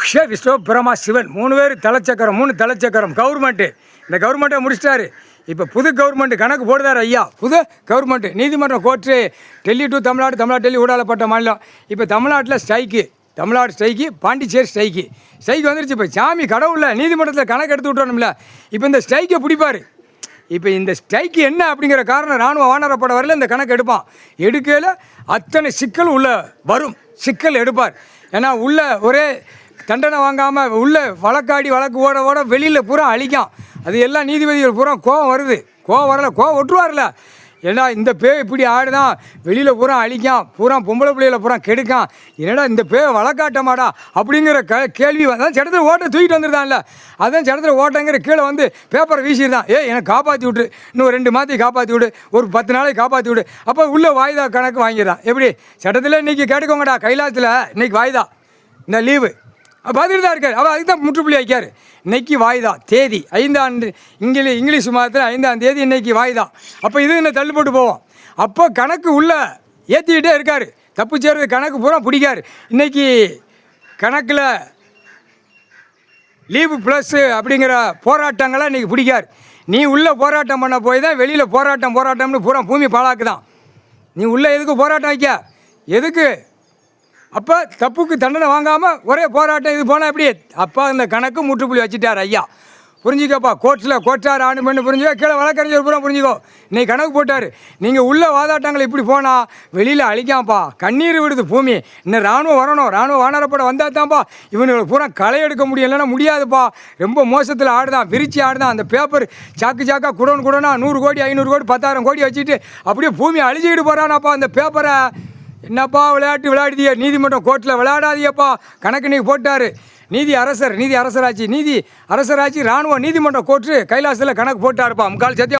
விஸ்வ பிரமா சிவன் 3 பேர் தலைச்சக்கரம் 3 தலைச்சக்கரம் கவர்மெண்ட்டு. இந்த கவர்மெண்ட்டை முடிச்சிட்டாரு. இப்போ புது கவர்மெண்ட் கணக்கு போடுதார் ஐயா. புது கவர்மெண்ட்டு நீதிமன்றம் கோர்ட்டு டெல்லி டு தமிழ்நாடு, தமிழ்நாடு டெல்லி ஊடாலப்பட்ட மாநிலம். இப்போ தமிழ்நாட்டில் strike, Tamil Nadu strike, Pondicherry strike வந்துருச்சு. இப்போ சாமி கடவுளில் நீதிமன்றத்தில் கணக்கு எடுத்து விட்டுறோம்ல. இப்போ இந்த ஸ்ட்ரைக்கை பிடிப்பார். இப்போ இந்த ஸ்ட்ரைக்கு என்ன அப்படிங்கிற காரணம் இராணுவ வானரப்பட வரையில் இந்த கணக்கு எடுப்பான். எடுக்கையில் அத்தனை சிக்கல் உள்ள வரும், சிக்கல் எடுப்பார். ஏன்னா உள்ள ஒரே தண்டனை வாங்காமல் உள்ள வழக்காடி வழக்கு ஓட ஓட வெளியில் பூரா அழிக்கான். அது எல்லாம் நீதிபதிகள் பூரா கோவம் வருது. கோவம் வரல, கோவம் ஒட்டுவார்ல. ஏன்னா இந்த பேய் இப்படி ஆடுதான், வெளியில் பூரா அழிக்கான், பூரா பொம்பளை பிள்ளைகளை பூரா கெடுக்கான், என்னடா இந்த பேய் வழக்காட்டமாடா அப்படிங்கிற கேள்வி அதான் சட்டத்தில் ஓட்டை தூக்கிட்டு வந்துருதான்ல. அதான் சட்டத்தில் ஓட்டங்கிற கீழே வந்து பேப்பரை வீசிடுதான். எனக்கு காப்பாற்றி விட்டு இன்னும் 2 மாதத்தை காப்பாற்றி விடு, ஒரு 10 நாளைக்கு காப்பாற்றி விடு. அப்போ உள்ள வாய்தா கணக்கு வாங்கிடுறான். எப்படி சட்டத்தில் இன்றைக்கி கேட்டுக்கோங்கடா, கைலாசத்தில் இன்றைக்கி வாய்தா, இந்த லீவு பார்த்துட்டு தான் இருக்கார். அவர் அதுக்கு தான் முற்றுப்புள்ளி வைக்கார். இன்றைக்கி வாய்தா தேதி 5ஆம் இங்கிலீஷ் மாதத்தில் 5ஆம் தேதி இன்றைக்கி வாய்தா. அப்போ இது என்ன தள்ளு போட்டு போவோம். அப்போ கணக்கு உள்ளே ஏற்றிக்கிட்டே இருக்கார். தப்பு சேர்வு கணக்கு பூரா பிடிக்கார். இன்றைக்கி கணக்கில் லீவு ப்ளஸ்ஸு அப்படிங்கிற போராட்டங்களாம் இன்றைக்கி பிடிக்கார். நீ உள்ளே போராட்டம் பண்ண போய் தான் வெளியில் போராட்டம்னு பூரா பூமி பாழாக்குதான். நீ உள்ளே எதுக்கு போராட்டம் வைக்க, எதுக்கு? அப்போ தப்புக்கு தண்டனை வாங்காமல் ஒரே போராட்டம் இது போனால் எப்படி? அப்போ அந்த கணக்கு முற்றுப்புள்ளி வச்சுட்டார் ஐயா. புரிஞ்சுக்கப்பா. கோர்ட்டார் ஆணு பண்ணு புரிஞ்சுக்கோ, கீழே வழக்கறிஞர் பூரா புரிஞ்சுக்கோ. இன்னைக்கு கணக்கு போட்டார். நீங்கள் உள்ள வாதாட்டங்கள் இப்படி போனால் வெளியில் அழிக்காம்ப்பா, கண்ணீர் விடுது பூமி. இன்னும் இராணுவம் வரணும், இராணுவ வானரப்பட வந்தால் தான்ப்பா இவனுங்களை பூரா களை எடுக்க முடியும், இல்லைன்னா முடியாதுப்பா. ரொம்ப மோசத்தில் ஆடுதான், விரிச்சி ஆடுதான். அந்த பேப்பர் சாக்கா குடோனா 100 கோடி 500 கோடி 10,000 கோடி வச்சுட்டு அப்படியே பூமி அழிச்சிக்கிட்டு போகிறானாப்பா. அந்த பேப்பரை என்னப்பா விளையாடுதிய நீதிமன்றம் கோர்ட்டில் விளையாடாதியப்பா. கணக்கு நீ போட்டார். நீதி அரசராட்சி இராணுவ நீதிமன்ற கோர்ட்டு கைலாசத்தில் கணக்கு போட்டாருப்பா. முக்கால் சத்தியம்.